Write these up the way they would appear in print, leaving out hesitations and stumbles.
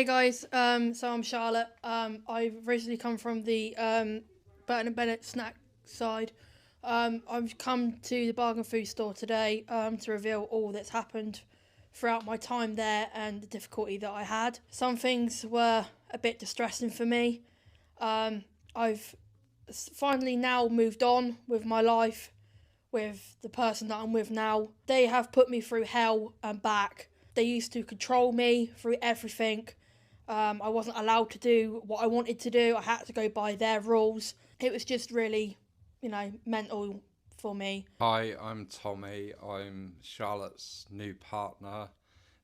Hey guys, so I'm Charlotte. I've originally come from the Burton and Bennett snack side. I've come to the bargain food store today to reveal all that's happened throughout my time there and the difficulty that I had. Some things were a bit distressing for me. I've finally now moved on with my life with the person that I'm with now. They have put me through hell and back. They used to control me through everything. I wasn't allowed to do what I wanted to do. I had to go by their rules. It was just really, mental for me. Hi, I'm Tommy. I'm Charlotte's new partner,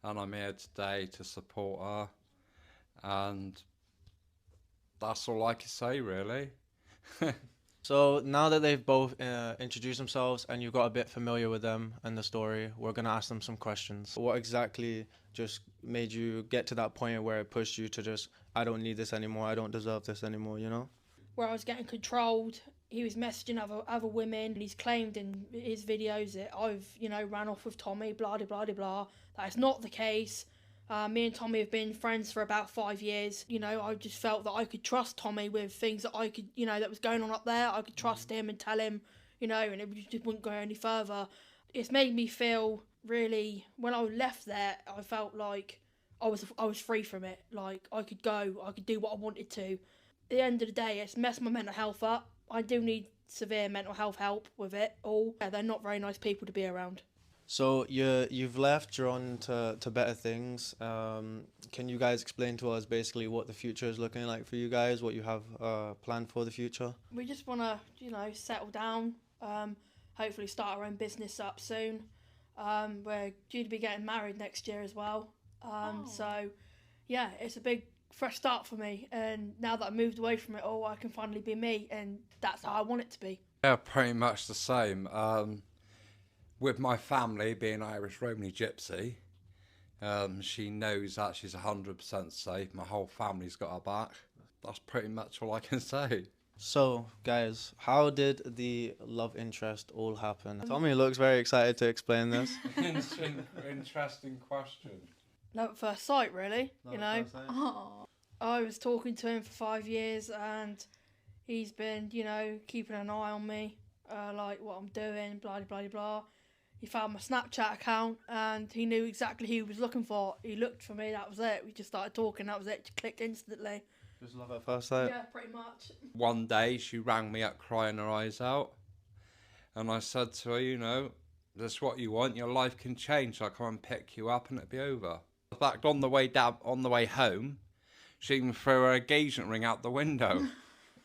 and I'm here today to support her. And that's all I can say, really. So now that they've both introduced themselves and you got a bit familiar with them and the story, we're going to ask them some questions. What exactly just made you get to that point where it pushed you to just, I don't need this anymore, I don't deserve this anymore, you know? Where I was getting controlled, he was messaging other women, and he's claimed in his videos that I've, ran off with Tommy, blah, blah, blah, blah. That is not the case. Me and Tommy have been friends for about 5 years. I just felt that I could trust Tommy with things that I could, that was going on up there. I could trust him and tell him, and it just wouldn't go any further. It's made me feel really, when I left there, I felt like I was free from it. Like I could go, I could do what I wanted to. At the end of the day, it's messed my mental health up. I do need severe mental health help with it all. Yeah, they're not very nice people to be around. So you've left, you're on to better things. Can you guys explain to us basically what the future is looking like for you guys, what you have planned for the future? We just want to, settle down, hopefully start our own business up soon. We're due to be getting married next year as well. So, yeah, it's a big fresh start for me. And now that I moved away from it all, I can finally be me. And that's how I want it to be. Yeah, pretty much the same. With my family being Irish Romany Gypsy, she knows that she's 100% safe. My whole family's got her back. That's pretty much all I can say. So, guys, how did the love interest all happen? Tommy looks very excited to explain this. Interesting question. Love at first sight, really. I was talking to him for 5 years, and he's been, keeping an eye on me, like what I'm doing, blah, blah, blah, blah. He found my Snapchat account, and he knew exactly who he was looking for. He looked for me, that was it. We just started talking, that was it. Just clicked instantly. Just love at first sight? Yeah, pretty much. One day she rang me up crying her eyes out, and I said to her, that's what you want, your life can change. I'll come and pick you up and it'll be over. In fact, on the way home, she even threw her engagement ring out the window.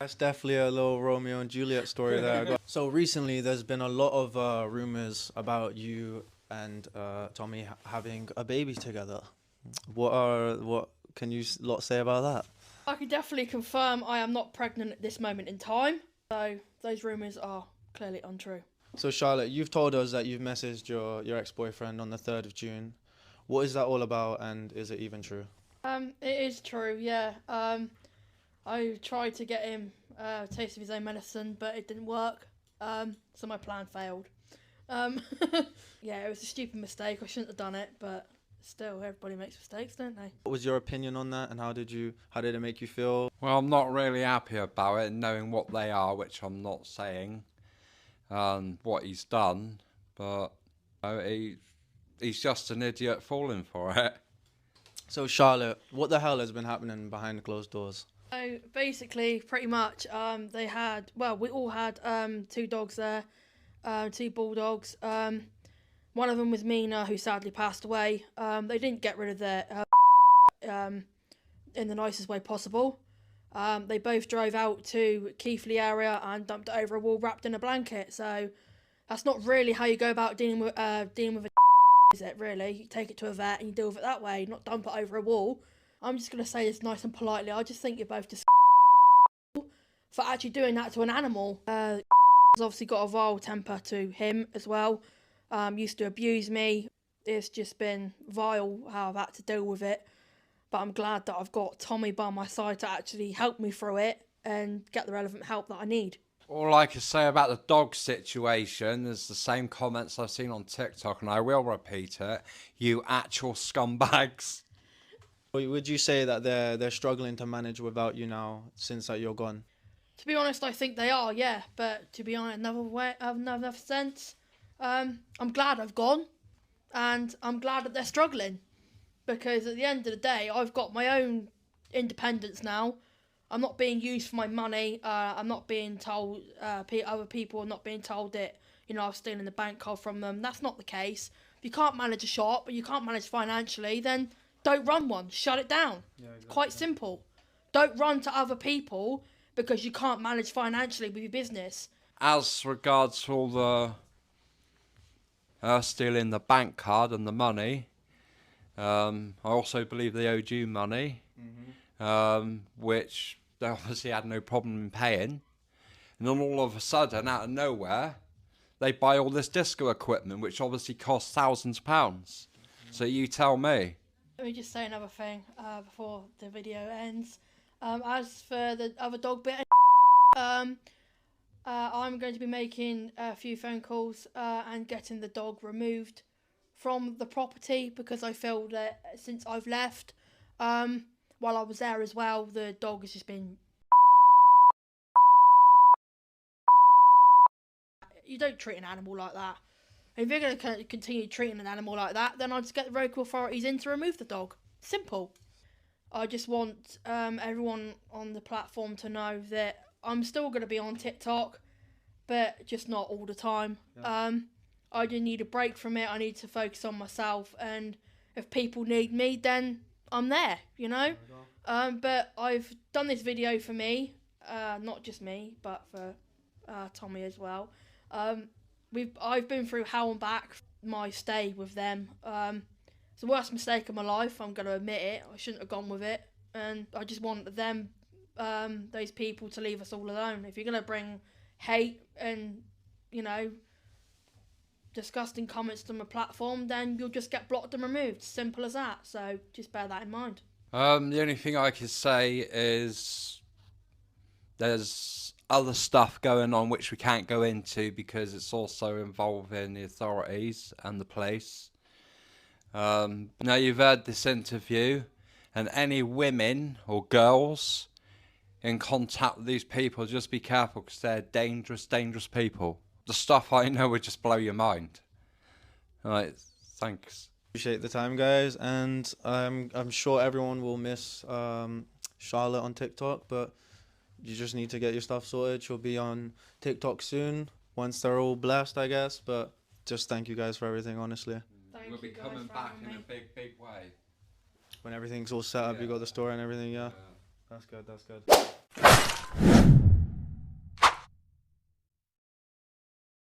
That's definitely a little Romeo and Juliet story there. So recently there's been a lot of rumours about you and Tommy having a baby together. What can you lot say about that? I can definitely confirm I am not pregnant at this moment in time. So those rumours are clearly untrue. So Charlotte, you've told us that you've messaged your ex-boyfriend on the 3rd of June. What is that all about, and is it even true? It is true, yeah. I tried to get him a taste of his own medicine, but it didn't work. So my plan failed. Yeah, it was a stupid mistake. I shouldn't have done it, but still, everybody makes mistakes, don't they? What was your opinion on that, and how did it make you feel? Well, I'm not really happy about it, knowing what they are, which I'm not saying, and what he's done, but he's just an idiot falling for it. So Charlotte, what the hell has been happening behind closed doors? So basically, pretty much, we all had 2 dogs there, 2 bulldogs. One of them was Mina, who sadly passed away. They didn't get rid of their in the nicest way possible. They both drove out to Keighley area and dumped it over a wall wrapped in a blanket. So that's not really how you go about dealing with a is it really? You take it to a vet and you deal with it that way, not dump it over a wall. I'm just going to say this nice and politely. I just think you're both for actually doing that to an animal. Has obviously got a vile temper to him as well. Used to abuse me. It's just been vile how I've had to deal with it. But I'm glad that I've got Tommy by my side to actually help me through it and get the relevant help that I need. All I can say about the dog situation is the same comments I've seen on TikTok, and I will repeat it. You actual scumbags. Would you say that they're struggling to manage without you now since that you're gone? To be honest, I think they are, yeah. But to be honest, another sense, I'm glad I've gone, and I'm glad that they're struggling, because at the end of the day, I've got my own independence now. I'm not being used for my money. I'm not being told, other people are not being told that, you know, I'm stealing the bank card from them. That's not the case. If you can't manage a shop, or you can't manage financially, then don't run one. Shut it down. Yeah, exactly. Quite simple. Don't run to other people because you can't manage financially with your business. As regards to all the stealing the bank card and the money, I also believe they owed you money, which they obviously had no problem in paying. And then all of a sudden, out of nowhere, they buy all this disco equipment, which obviously costs thousands of pounds. So you tell me. Let me just say another thing before the video ends. As for the other dog bit, I'm going to be making a few phone calls and getting the dog removed from the property, because I feel that since I've left, while I was there as well, the dog has just been... You don't treat an animal like that. If you're going to continue treating an animal like that, then I'll just get the local authorities in to remove the dog. Simple. I just want everyone on the platform to know that I'm still going to be on TikTok, but just not all the time. Yeah. I just need a break from it. I need to focus on myself, and if people need me, then I'm there, you know? But I've done this video for me, not just me, but for Tommy as well. I've been through hell and back my stay with them. It's the worst mistake of my life. I'm going to admit it. I shouldn't have gone with it, and I just want them, those people, to leave us all alone. If you're going to bring hate and, you know, disgusting comments to my platform, then you'll just get blocked and removed. Simple as that. So just bear that in mind. The only thing I can say is there's other stuff going on which we can't go into because it's also involving the authorities and the police. Now you've heard this interview, and any women or girls in contact with these people, just be careful, because they're dangerous people. The stuff I know would just blow your mind. Alright, thanks. Appreciate the time, guys, and I'm sure everyone will miss Charlotte on TikTok, but you just need to get your stuff sorted. She'll be on TikTok soon, once they're all blessed, I guess. But just thank you guys for everything, honestly. We'll be coming back in a big way. When everything's all set up, you got the store and everything, yeah. That's good.